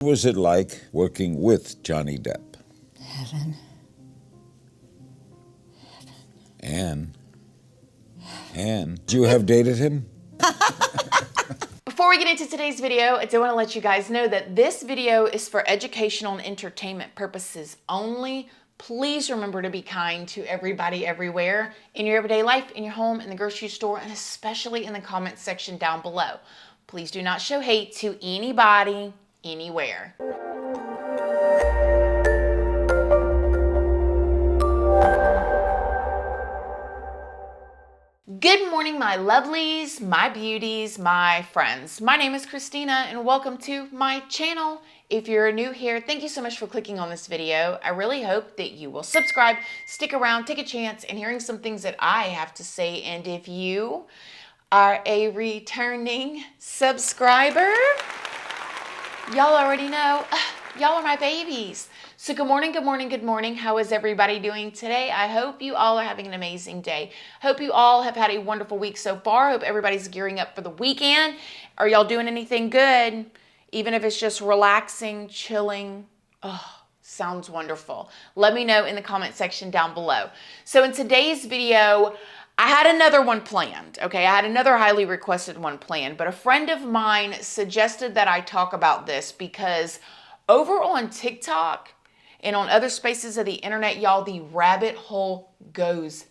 What was it like working with Johnny Depp? Heaven. Anne, you have dated him? Before we get into today's video, I do want to let you guys know that this video is for educational and entertainment purposes only. Please remember to be kind to everybody everywhere in your everyday life, in your home, in the grocery store, and especially in the comments section down below. Please do not show hate to anybody, anywhere. Good morning, my lovelies, my beauties, my friends. My name is Christina and welcome to my channel. If you're new here, thank you so much for clicking on this video. I really hope that you will subscribe, stick around, take a chance in hearing some things that I have to say. And if you are a returning subscriber, y'all already know, y'all are my babies. So good morning, good morning, good morning. How is everybody doing today? I hope you all are having an amazing day. Hope you all have had a wonderful week so far. Hope everybody's gearing up for the weekend. Are y'all doing anything good? Even if it's just relaxing, chilling. Oh, sounds wonderful. Let me know in the comment section down below. So in today's video, I had another one planned, okay? I had another highly requested one planned, but a friend of mine suggested that I talk about this because over on TikTok and on other spaces of the internet, y'all, the rabbit hole goes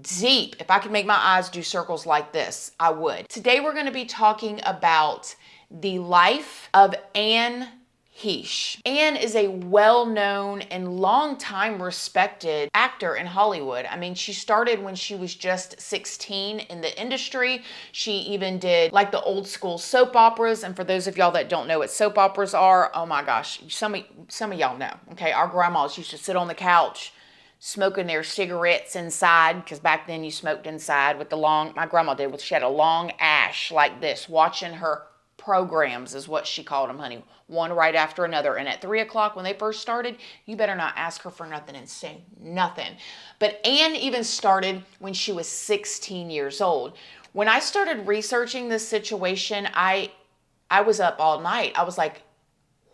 deep. If I could make my eyes do circles like this, I would. Today we're going to be talking about the life of Anne Heche. Anne is a well-known and long-time respected actor in Hollywood. I mean, she started when she was just 16 in the industry. She even did like the old school soap operas. And for those of y'all that don't know what soap operas are, oh my gosh, some of y'all know, okay? Our grandmas used to sit on the couch smoking their cigarettes inside, because back then you smoked inside with my grandma did, she had a long ash like this, watching her programs is what she called them, honey. One right after another. And at 3 o'clock when they first started, you better not ask her for nothing and say nothing. But Anne even started when she was 16 years old. When I started researching this situation, I was up all night. I was like,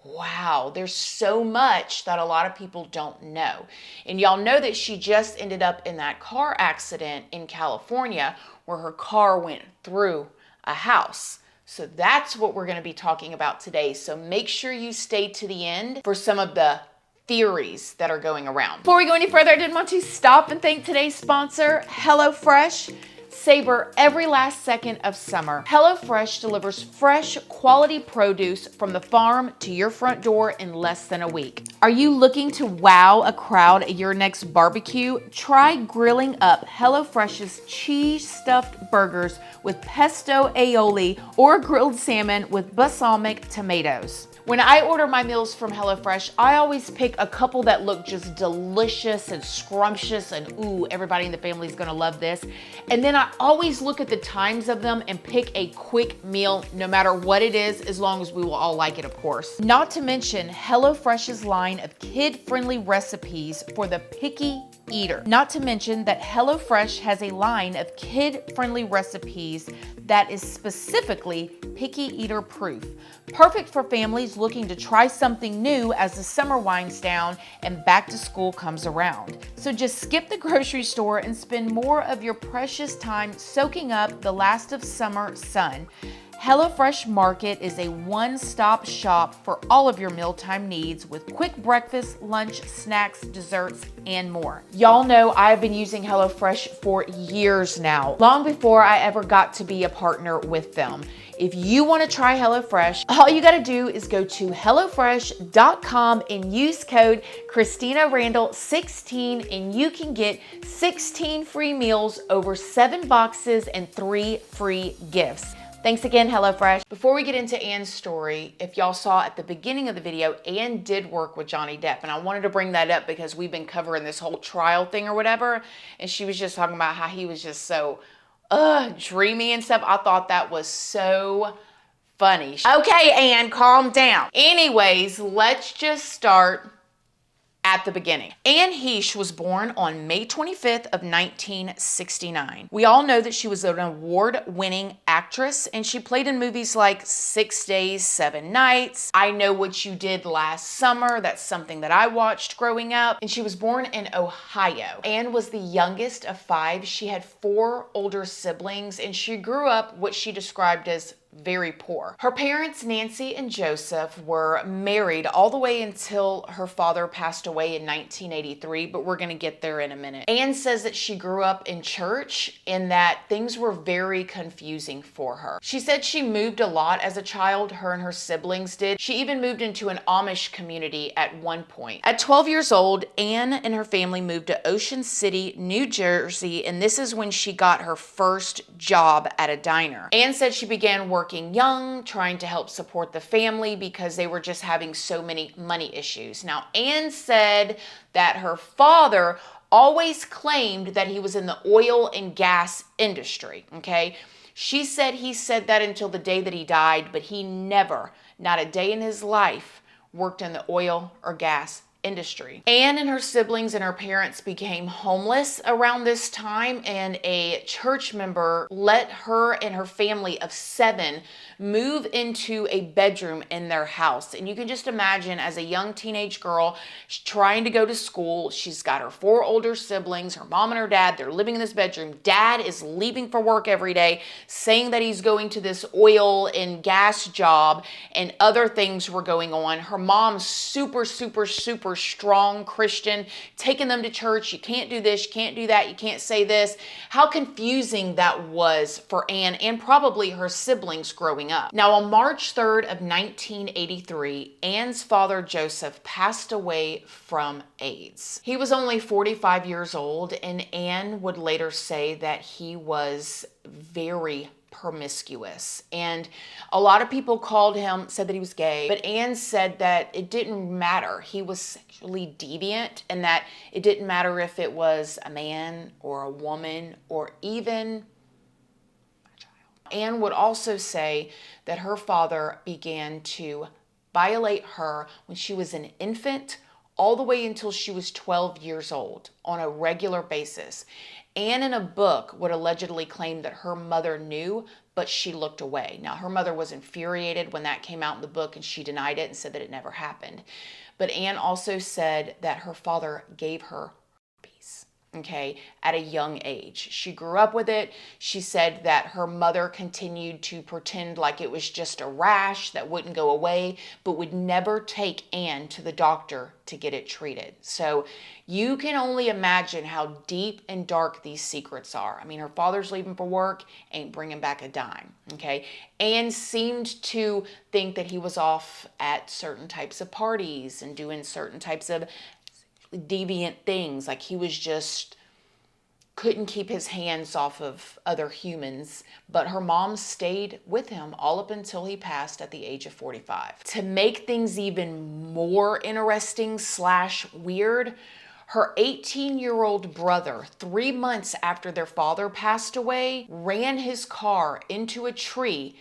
wow, there's so much that a lot of people don't know. And y'all know that she just ended up in that car accident in California where her car went through a house. So that's what we're going to be talking about today. So make sure you stay to the end for some of the theories that are going around. Before we go any further, I did want to stop and thank today's sponsor, HelloFresh. Savor every last second of summer. HelloFresh delivers fresh, quality produce from the farm to your front door in less than a week. Are you looking to wow a crowd at your next barbecue? Try grilling up HelloFresh's cheese-stuffed burgers with pesto aioli or grilled salmon with balsamic tomatoes. When I order my meals from HelloFresh, I always pick a couple that look just delicious and scrumptious and ooh, everybody in the family is gonna love this. And then I always look at the times of them and pick a quick meal, no matter what it is, as long as we will all like it, of course. Not to mention HelloFresh's line of kid-friendly recipes for the picky eater. Not to mention that HelloFresh has a line of kid-friendly recipes that is specifically picky eater proof. Perfect for families looking to try something new as the summer winds down and back to school comes around. So just skip the grocery store and spend more of your precious time soaking up the last of summer sun. HelloFresh Market is a one-stop shop for all of your mealtime needs with quick breakfast, lunch, snacks, desserts, and more. Y'all know I've been using HelloFresh for years now, long before I ever got to be a partner with them. If you want to try HelloFresh, all you got to do is go to HelloFresh.com and use code ChristinaRandall16 and you can get 16 free meals, over 7 boxes, and 3 free gifts. Thanks again, HelloFresh. Before we get into Anne's story, if y'all saw at the beginning of the video, Anne did work with Johnny Depp. And I wanted to bring that up because we've been covering this whole trial thing or whatever. And she was just talking about how he was just so dreamy and stuff. I thought that was so funny. Okay, Anne, calm down. Anyways, let's just start at the beginning. Anne Heche was born on May 25th of 1969. We all know that she was an award-winning actress, and she played in movies like 6 Days, 7 Nights, I Know What You Did Last Summer. That's something that I watched growing up. And she was born in Ohio. Anne was the youngest of 5. She had 4 older siblings, and she grew up what she described as very poor. Her parents, Nancy and Joseph, were married all the way until her father passed away in 1983, but we're going to get there in a minute. Anne says that she grew up in church and that things were very confusing for her. She said she moved a lot as a child, her and her siblings did. She even moved into an Amish community at one point. At 12 years old, Anne and her family moved to Ocean City, New Jersey, and this is when she got her first job at a diner. Anne said she began working young, trying to help support the family because they were just having so many money issues. Now, Anne said that her father always claimed that he was in the oil and gas industry, okay? She said he said that until the day that he died, but he never, not a day in his life, worked in the oil or gas industry. Anne and her siblings and her parents became homeless around this time, and a church member let her and her family of 7 move into a bedroom in their house. And you can just imagine, as a young teenage girl, she's trying to go to school. She's got her 4 older siblings, her mom and her dad. They're living in this bedroom. Dad is leaving for work every day, saying that he's going to this oil and gas job, and other things were going on. Her mom's super strong Christian, taking them to church. You can't do this, you can't do that, you can't say this. How confusing that was for Anne and probably her siblings growing up. Now, on March 3rd of 1983, Anne's father, Joseph, passed away from AIDS. He was only 45 years old, and Anne would later say that he was very promiscuous, and a lot of people said that he was gay, but Anne said that it didn't matter. He was sexually deviant, and that it didn't matter if it was a man or a woman or even a child. Anne would also say that her father began to violate her when she was an infant all the way until she was 12 years old on a regular basis. Anne, in a book, would allegedly claim that her mother knew, but she looked away. Now, her mother was infuriated when that came out in the book, and she denied it and said that it never happened. But Anne also said that her father gave her herpes, okay, at a young age. She grew up with it. She said that her mother continued to pretend like it was just a rash that wouldn't go away, but would never take Anne to the doctor to get it treated. So you can only imagine how deep and dark these secrets are. I mean, her father's leaving for work, ain't bringing back a dime, okay? Anne seemed to think that he was off at certain types of parties and doing certain types of deviant things, like he was just couldn't keep his hands off of other humans. But her mom stayed with him all up until he passed at the age of 45. To make things even more interesting / weird, her 18-year-old brother, 3 months after their father passed away, ran his car into a tree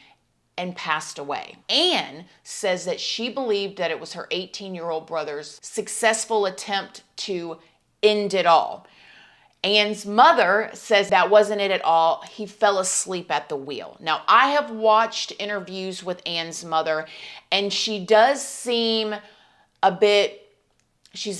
and passed away. Anne says that she believed that it was her 18-year-old brother's successful attempt to end it all. Anne's mother says that wasn't it at all. He fell asleep at the wheel. Now, I have watched interviews with Anne's mother, and she does seem a bit, she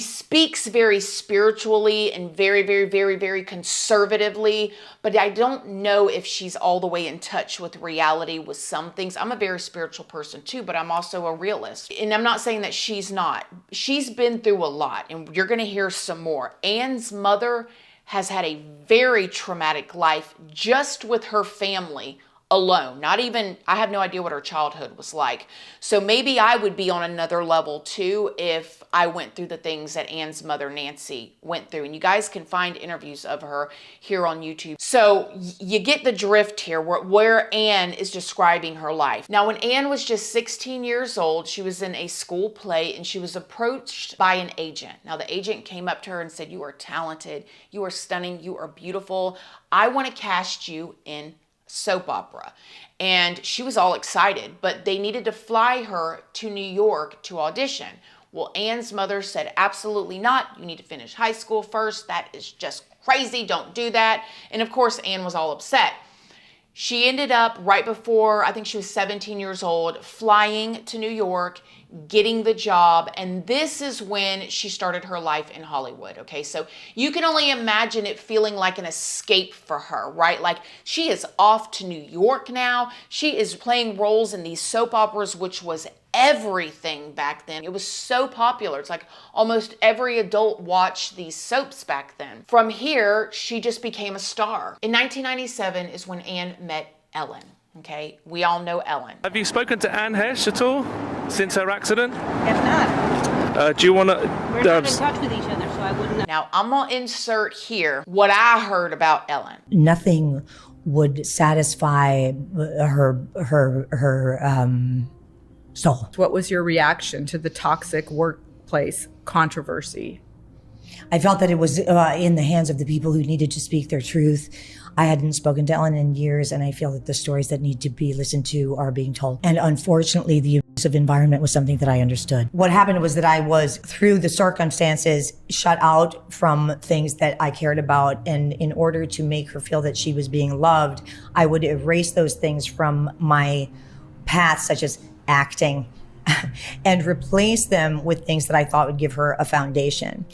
speaks very spiritually and very conservatively, but I don't know if she's all the way in touch with reality with some things. I'm a very spiritual person too, but I'm also a realist. And I'm not saying that she's not. She's been through a lot, and you're going to hear some more. Anne's mother has had a very traumatic life just with her family alone. Not even, I have no idea what her childhood was like. So maybe I would be on another level too if I went through the things that Anne's mother, Nancy, went through. And you guys can find interviews of her here on YouTube. So you get the drift here where Anne is describing her life. Now, when Anne was just 16 years old, she was in a school play, and she was approached by an agent. Now, the agent came up to her and said, "You are talented, you are stunning, you are beautiful. I want to cast you in soap opera." And she was all excited, but they needed to fly her to New York to audition. Well, Anne's mother said, absolutely not. You need to finish high school first. That is just crazy. Don't do that. And of course, Anne was all upset. She ended up right before, I think she was 17 years old, flying to New York, getting the job. And this is when she started her life in Hollywood. Okay, so you can only imagine it feeling like an escape for her, right? Like she is off to New York now. She is playing roles in these soap operas, which was everything back then. It was so popular. It's like almost every adult watched these soaps back then. From here, she just became a star. In 1997 is when Anne met Ellen. Okay, we all know Ellen. Have you spoken to Anne Heche at all since her accident? Have not. Do you want to... We're not in touch with each other, so I wouldn't know. Now, I'm going to insert here what I heard about Ellen. Nothing would satisfy her soul. What was your reaction to the toxic workplace controversy? I felt that it was in the hands of the people who needed to speak their truth. I hadn't spoken to Ellen in years, and I feel that the stories that need to be listened to are being told. And unfortunately, the abusive environment was something that I understood. What happened was that I was, through the circumstances, shut out from things that I cared about. And in order to make her feel that she was being loved, I would erase those things from my path, such as acting, and replace them with things that I thought would give her a foundation.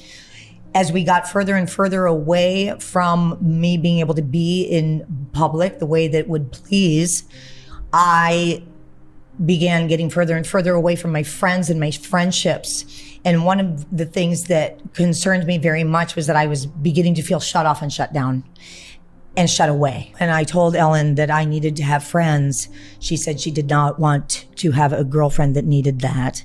As we got further and further away from me being able to be in public the way that would please, I began getting further and further away from my friends and my friendships. And one of the things that concerned me very much was that I was beginning to feel shut off and shut down and shut away. And I told Ellen that I needed to have friends. She said she did not want to have a girlfriend that needed that.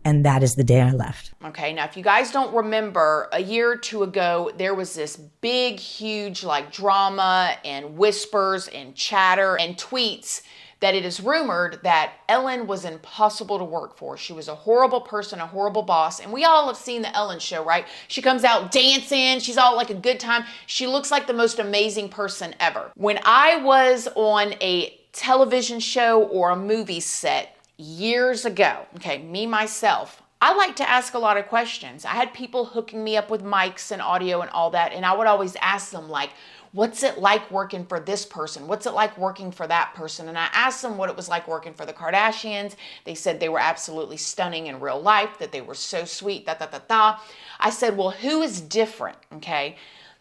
And that is the day I left. Okay, now if you guys don't remember, a year or two ago, there was this big, huge like drama and whispers and chatter and tweets that it is rumored that Ellen was impossible to work for. She was a horrible person, a horrible boss. And we all have seen the Ellen show, right? She comes out dancing. She's all like a good time. She looks like the most amazing person ever. When I was on a television show or a movie set years ago, okay, me, myself, I like to ask a lot of questions. I had people hooking me up with mics and audio and all that. And I would always ask them like, what's it like working for this person? What's it like working for that person? And I asked them what it was like working for the Kardashians. They said they were absolutely stunning in real life, that they were so sweet, I said, well, who is different, okay?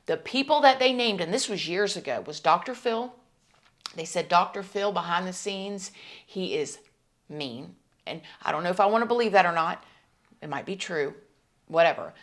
The people that they named, and this was years ago, was Dr. Phil. They said Dr. Phil behind the scenes, he is mean. And I don't know if I want to believe that or not. It might be true, whatever.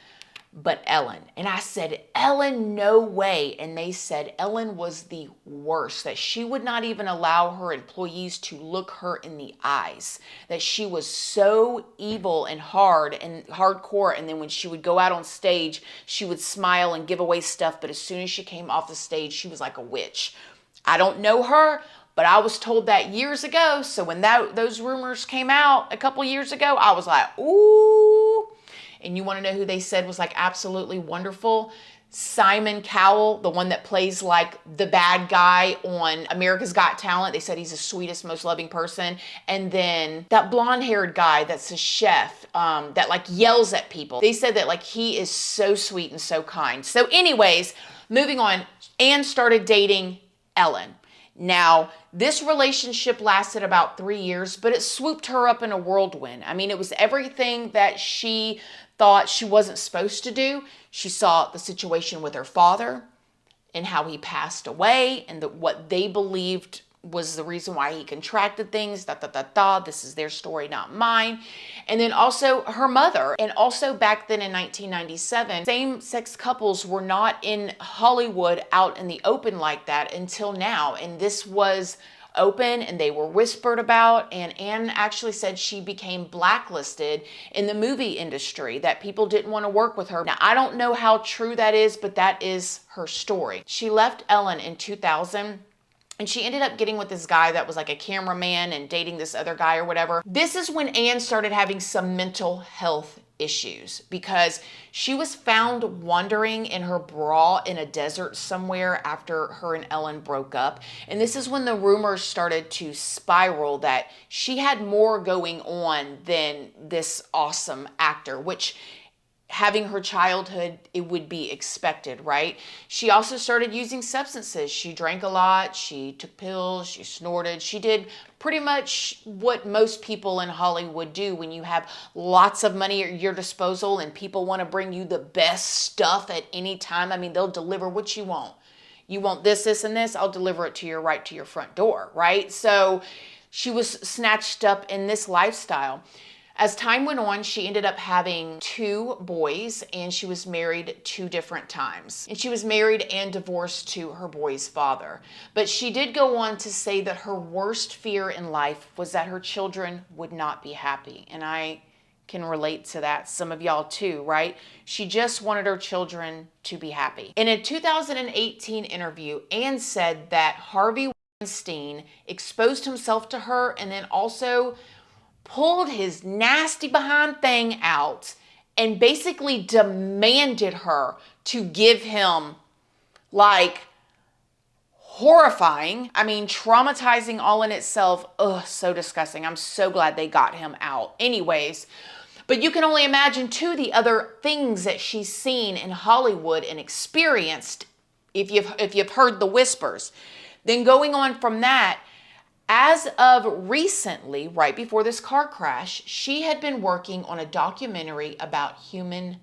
But Ellen. And I said, Ellen, no way. And they said Ellen was the worst, that she would not even allow her employees to look her in the eyes, that she was so evil and hard and hardcore. And then when she would go out on stage, she would smile and give away stuff. But as soon as she came off the stage, she was like a witch. I don't know her, but I was told that years ago. So when those rumors came out a couple years ago, I was like, ooh. And you want to know who they said was like absolutely wonderful? Simon Cowell, the one that plays like the bad guy on America's Got Talent. They said he's the sweetest, most loving person. And then that blonde-haired guy that's a chef that like yells at people. They said that like he is so sweet and so kind. So anyways, moving on, Anne started dating Ellen. Now, this relationship lasted about 3 years, but it swooped her up in a whirlwind. I mean, it was everything that she thought she wasn't supposed to do. She saw the situation with her father and how he passed away and what they believed was the reason why he contracted things, This is their story, not mine. And then also her mother. And also back then in 1997, same-sex couples were not in Hollywood out in the open like that until now. And this was open and they were whispered about. And Anne actually said she became blacklisted in the movie industry, that people didn't want to work with her. Now, I don't know how true that is, but that is her story. She left Ellen in 2000. And she ended up getting with this guy that was like a cameraman and dating this other guy or whatever. This is when Anne started having some mental health issues because she was found wandering in her bra in a desert somewhere after her and Ellen broke up. And this is when the rumors started to spiral that she had more going on than this awesome actor, which, having her childhood, it would be expected, right? She also started using substances. She drank a lot, she took pills, she snorted. She did pretty much what most people in Hollywood do when you have lots of money at your disposal and people want to bring you the best stuff at any time. I mean, they'll deliver what you want. You want this, this, and this, I'll deliver it to your right to your front door, right? So she was snatched up in this lifestyle. As time went on, she ended up having 2 boys, and she was married 2 different times. And she was married and divorced to her boy's father. But she did go on to say that her worst fear in life was that her children would not be happy. And I can relate to that. Some of y'all too, right? She just wanted her children to be happy. In a 2018 interview, Anne said that Harvey Weinstein exposed himself to her and then also pulled his nasty behind thing out and basically demanded her to give him, like, horrifying, I mean, traumatizing all in itself. Ugh, so disgusting. I'm so glad they got him out. Anyways, but you can only imagine too the other things that she's seen in Hollywood and experienced if you've heard the whispers. Then going on from that, as of recently, right before this car crash, she had been working on a documentary about human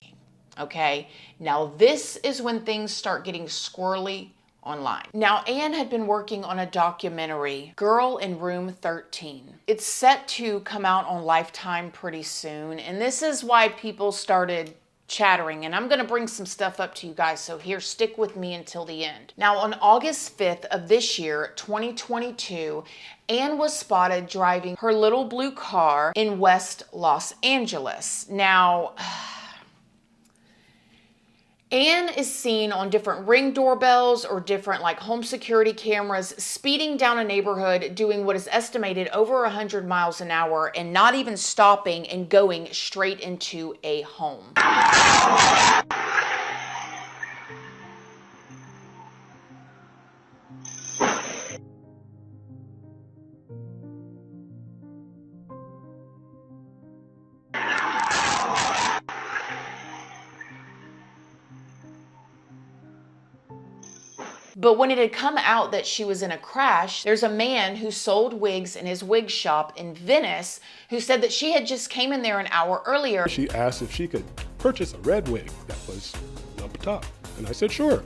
trafficking. Okay, now this is when things start getting squirrely online. Now, Anne had been working on a documentary, Girl in Room 13. It's set to come out on Lifetime pretty soon, and this is why people started chattering, and I'm going to bring some stuff up to you guys, so here, stick with me until the end. Now, on August 5th of this year, 2022, Anne was spotted driving her little blue car in West Los Angeles. Now, Anne is seen on different Ring doorbells or different like home security cameras speeding down a neighborhood doing what is estimated over 100 miles an hour and not even stopping and going straight into a home. But when it had come out that she was in a crash, there's a man who sold wigs in his wig shop in Venice who said that she had just came in there an hour earlier. She asked if she could purchase a red wig that was up top, and I said sure.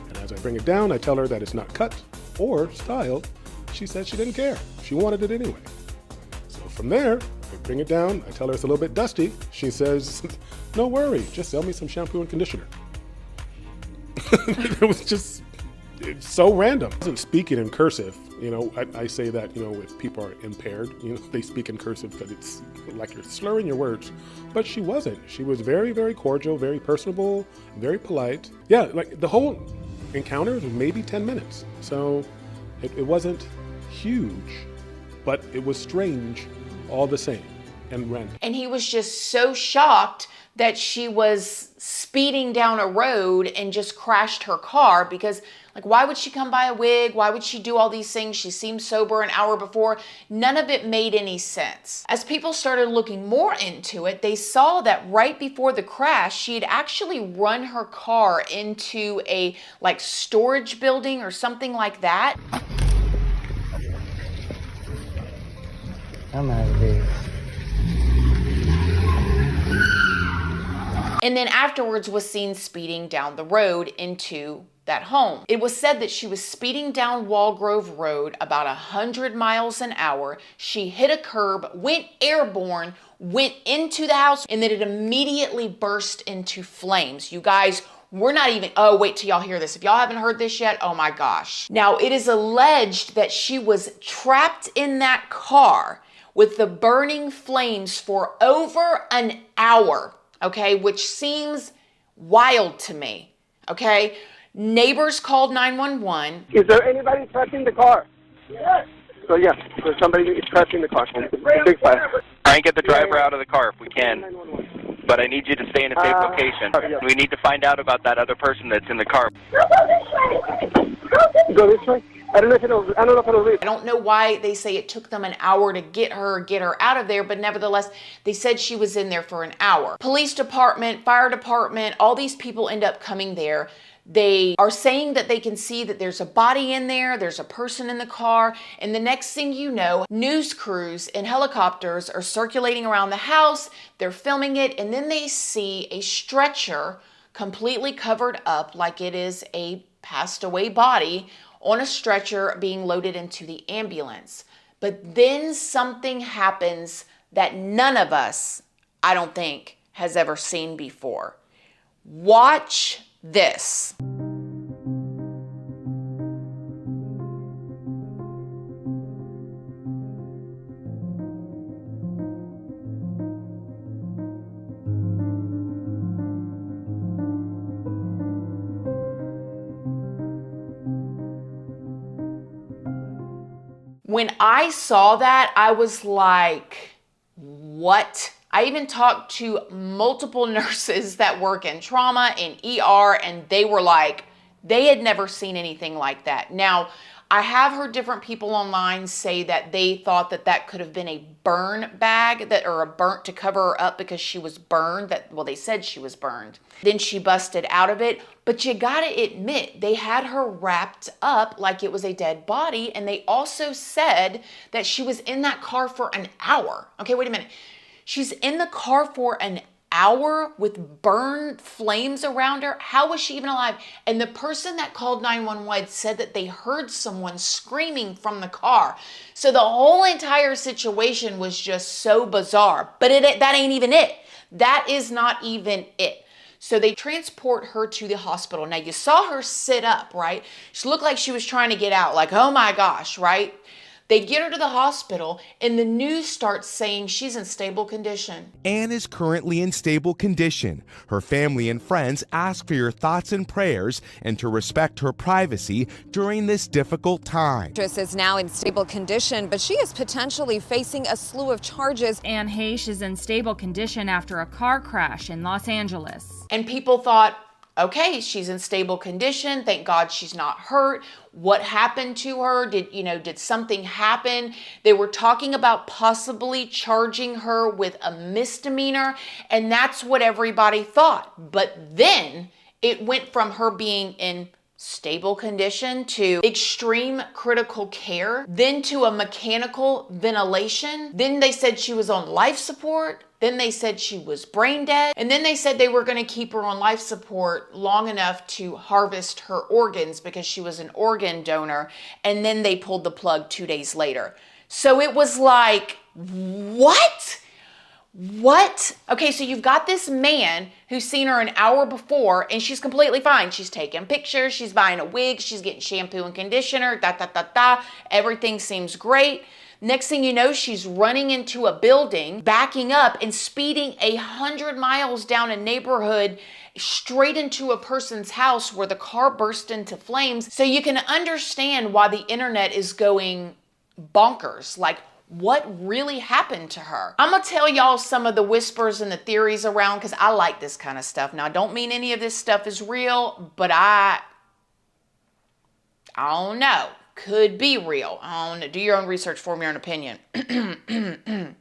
And as I bring it down, I tell her that it's not cut or styled. She said she didn't care. She wanted it anyway. So from there, I bring it down, I tell her it's a little bit dusty. She says, no worry, just sell me some shampoo and conditioner. It was just, it's so random. I wasn't speaking in cursive. You know, I say that, you know, if people are impaired, you know, they speak in cursive because it's like you're slurring your words. But she wasn't. She was very, very cordial, very personable, very polite. Yeah, like the whole encounter was maybe 10 minutes. So it wasn't huge, but it was strange all the same and random. And he was just so shocked that she was speeding down a road and just crashed her car because, like, why would she come buy a wig? Why would she do all these things? She seemed sober an hour before. None of it made any sense. As people started looking more into it, they saw that right before the crash, she had actually run her car into a, like, storage building or something like that. I'm out of this. And then afterwards was seen speeding down the road into that home. It was said that she was speeding down Walgrove Road about 100 miles an hour. She hit a curb, went airborne, went into the house, and then it immediately burst into flames. You guys, we're not even, oh, wait till y'all hear this. If y'all haven't heard this yet, oh my gosh. Now, it is alleged that she was trapped in that car with the burning flames for over an hour. Okay, which seems wild to me, okay? Neighbors called 911. Is there anybody pressing the car? Yes. So yeah, there's somebody pressing the car. Big fire. and get the driver out of the car if we can. But I need you to stay in a safe location. We need to find out about that other person that's in the car. Go this way. I don't know if it was, I don't know if it was. I don't know why they say it took them an hour to get her out of there, but nevertheless, they said she was in there for an hour. Police department, fire department, all these people end up coming there. They are saying that they can see that there's a body in there, there's a person in the car, and the next thing you know, news crews and helicopters are circulating around the house, they're filming it, and then they see a stretcher completely covered up like it is a passed away body on a stretcher being loaded into the ambulance. But then something happens that none of us, I don't think, has ever seen before. Watch this. When I saw that, I was like, what? I even talked to multiple nurses that work in trauma and ER, and they were like, they had never seen anything like that. Now, I have heard different people online say that they thought that that could have been a burn bag or a burnt to cover her up because she was burned. Well, they said she was burned. Then she busted out of it. But you gotta admit, they had her wrapped up like it was a dead body. And they also said that she was in that car for an hour. Okay, wait a minute. She's in the car for an hour with burned flames around her. How was she even alive? And the person that called 911 said that they heard someone screaming from the car. So the whole entire situation was just so bizarre. But that ain't even it. That is not even it. So they transport her to the hospital. Now you saw her sit up, right? She looked like she was trying to get out, like, oh my gosh, right? They get her to the hospital, and the news starts saying she's in stable condition. Anne is currently in stable condition. Her family and friends ask for your thoughts and prayers and to respect her privacy during this difficult time. Actress is now in stable condition, but she is potentially facing a slew of charges. Anne Heche is in stable condition after a car crash in Los Angeles. And people thought, okay, she's in stable condition. Thank God she's not hurt. What happened to her? Did something happen? They were talking about possibly charging her with a misdemeanor, and that's what everybody thought. But then it went from her being in stable condition to extreme critical care, then to a mechanical ventilation. Then they said she was on life support. Then they said she was brain dead. And then they said they were going to keep her on life support long enough to harvest her organs because she was an organ donor. And then they pulled the plug 2 days later. So it was like, what? What? Okay, so you've got this man who's seen her an hour before and she's completely fine. She's taking pictures, she's buying a wig, she's getting shampoo and conditioner, everything seems great. Next thing you know, she's running into a building, backing up and speeding 100 miles down a neighborhood straight into a person's house where the car burst into flames. So you can understand why the internet is going bonkers. Like, what really happened to her? I'm gonna tell y'all some of the whispers and the theories around because I like this kind of stuff. Now, I don't mean any of this stuff is real, but I don't know. Could be real. I don't know. Do your own research, form your own opinion.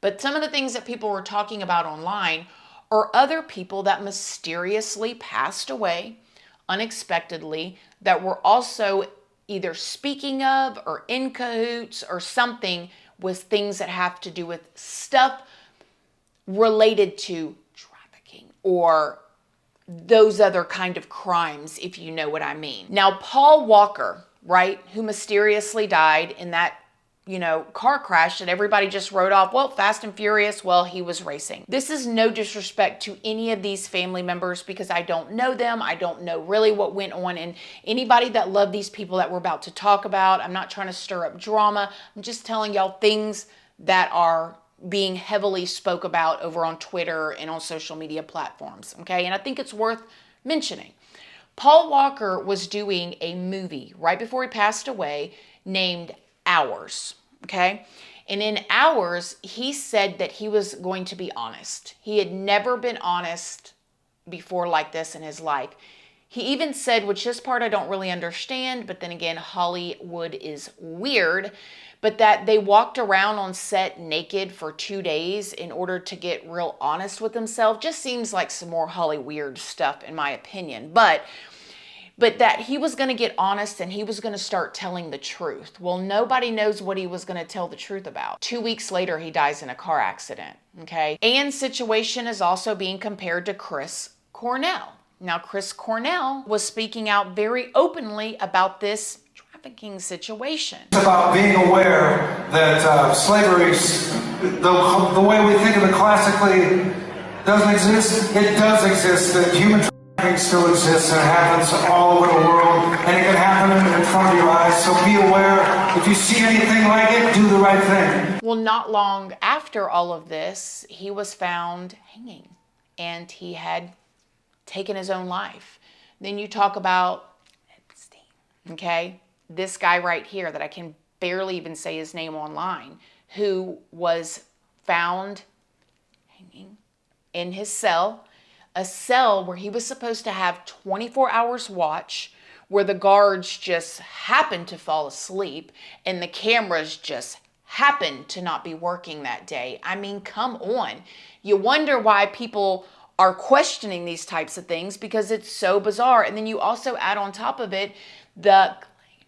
But some of the things that people were talking about online are other people that mysteriously passed away unexpectedly that were also either speaking of or in cahoots or something with things that have to do with stuff related to trafficking or those other kind of crimes, if you know what I mean. Now, Paul Walker, right, who mysteriously died in that, car crash that everybody just wrote off, well, Fast and Furious, well, he was racing. This is no disrespect to any of these family members because I don't know them. I don't know really what went on. And anybody that loved these people that we're about to talk about, I'm not trying to stir up drama. I'm just telling y'all things that are being heavily spoke about over on Twitter and on social media platforms, okay? And I think it's worth mentioning. Paul Walker was doing a movie right before he passed away named Hours, okay? And in ours, he said that he was going to be honest. He had never been honest before like this in his life. He even said, which this part I don't really understand, but then again, Hollywood is weird, but that they walked around on set naked for 2 days in order to get real honest with themselves. Just seems like some more Holly weird stuff in my opinion. But that he was going to get honest and he was going to start telling the truth. Well, nobody knows what he was going to tell the truth about. 2 weeks later, he dies in a car accident, okay? Ann's situation is also being compared to Chris Cornell. Now, Chris Cornell was speaking out very openly about this trafficking situation. It's about being aware that slavery, the way we think of it classically, doesn't exist. It does exist. That human trafficking still exists and it happens all over the world, and it can happen in front of your eyes. So be aware. If you see anything like it, do the right thing. Well, not long after all of this, he was found hanging, and he had taken his own life. Then you talk about Epstein, okay? This guy right here that I can barely even say his name online, who was found hanging in his cell, a cell where he was supposed to have 24 hours watch, where the guards just happened to fall asleep and the cameras just happened to not be working that day. I mean, come on. You wonder why people are questioning these types of things, because it's so bizarre. And then you also add on top of it, the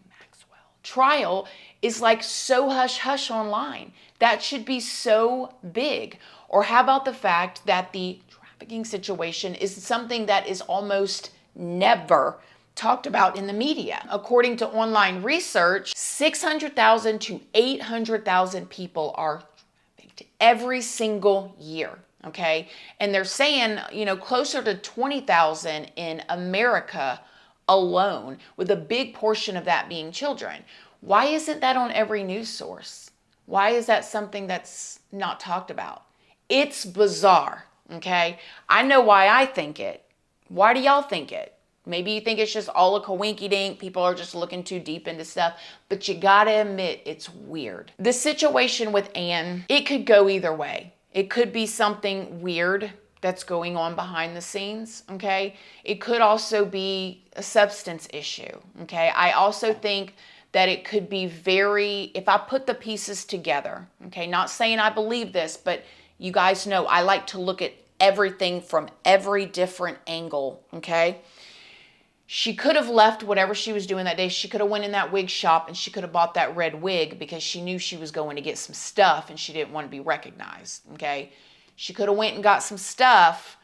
Maxwell trial is like so hush-hush online. That should be so big. Or how about the fact that the trafficking situation is something that is almost never talked about in the media. According to online research, 600,000 to 800,000 people are trafficked every single year. Okay, and they're saying, you know, closer to 20,000 in America alone, with a big portion of that being children. Why isn't that on every news source? Why is that something that's not talked about? It's bizarre, okay? I know why I think it. Why do y'all think it? Maybe you think it's just all a coinky-dink, people are just looking too deep into stuff, but you gotta admit it's weird. The situation with Ann, it could go either way. It could be something weird that's going on behind the scenes, okay? It could also be a substance issue, okay? I also think that it could be if I put the pieces together, okay? Not saying I believe this, but you guys know I like to look at everything from every different angle, okay? She could have left whatever she was doing that day. She could have went in that wig shop and she could have bought that red wig because she knew she was going to get some stuff and she didn't want to be recognized, okay? She could have went and got some stuff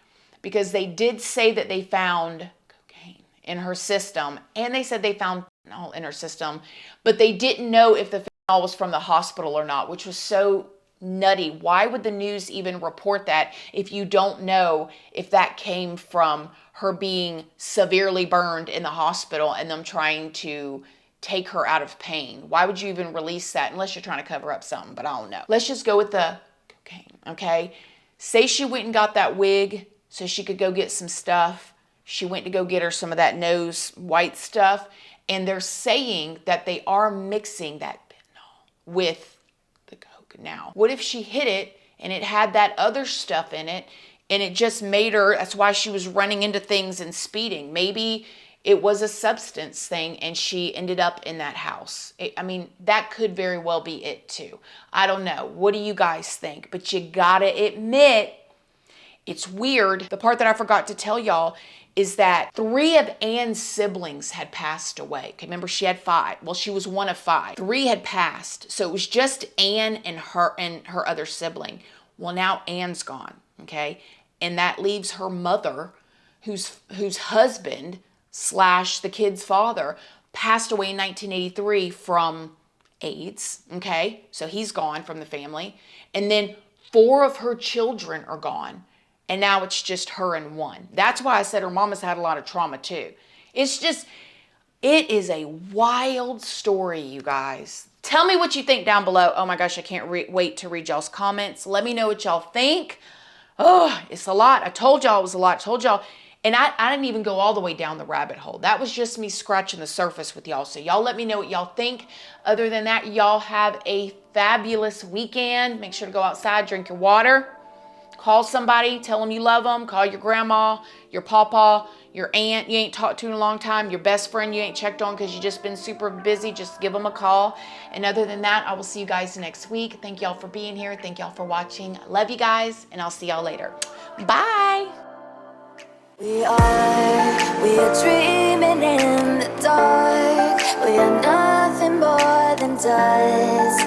because they did say that they found cocaine in her system, and they said they found fentanyl in her system, but they didn't know if the fentanyl was from the hospital or not, which was so nutty. Why would the news even report that if you don't know if that came from her being severely burned in the hospital and them trying to take her out of pain? Why would you even release that unless you're trying to cover up something? But I don't know. Let's just go with the cocaine, okay? Say she went and got that wig so she could go get some stuff. She went to go get her some of that nose white stuff, and they're saying that they are mixing that fentanyl with the coke now. What if she hit it and it had that other stuff in it, and it just made her, that's why she was running into things and speeding. Maybe it was a substance thing and she ended up in that house. I mean, that could very well be it too. I don't know. What do you guys think? But you gotta admit, it's weird. The part that I forgot to tell y'all is that 3 of Ann's siblings had passed away. Okay, remember she had 5. Well, she was one of 5. 3 had passed. So it was just Ann and her other sibling. Well, now Ann's gone, okay? And that leaves her mother, whose husband / the kid's father passed away in 1983 from AIDS, okay? So he's gone from the family. And then 4 of her children are gone. And now it's just her and 1. That's why I said her mama's had a lot of trauma too. It's just, it is a wild story, you guys. Tell me what you think down below. Oh my gosh, I can't wait to read y'all's comments. Let me know what y'all think. Oh, it's a lot. I told y'all it was a lot. I told y'all. And I didn't even go all the way down the rabbit hole. That was just me scratching the surface with y'all. So y'all let me know what y'all think. Other than that, y'all have a fabulous weekend. Make sure to go outside, drink your water. Call somebody, tell them you love them. Call your grandma, your pawpaw, your aunt you ain't talked to in a long time, your best friend you ain't checked on because you just been super busy. Just give them a call. And other than that, I will see you guys next week. Thank y'all for being here. Thank y'all for watching. I love you guys, and I'll see y'all later. Bye. We are dreaming in the dark. We are nothing more than dust.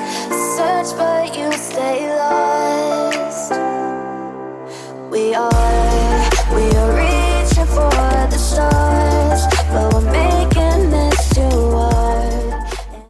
Search but you stay lost. We are reaching for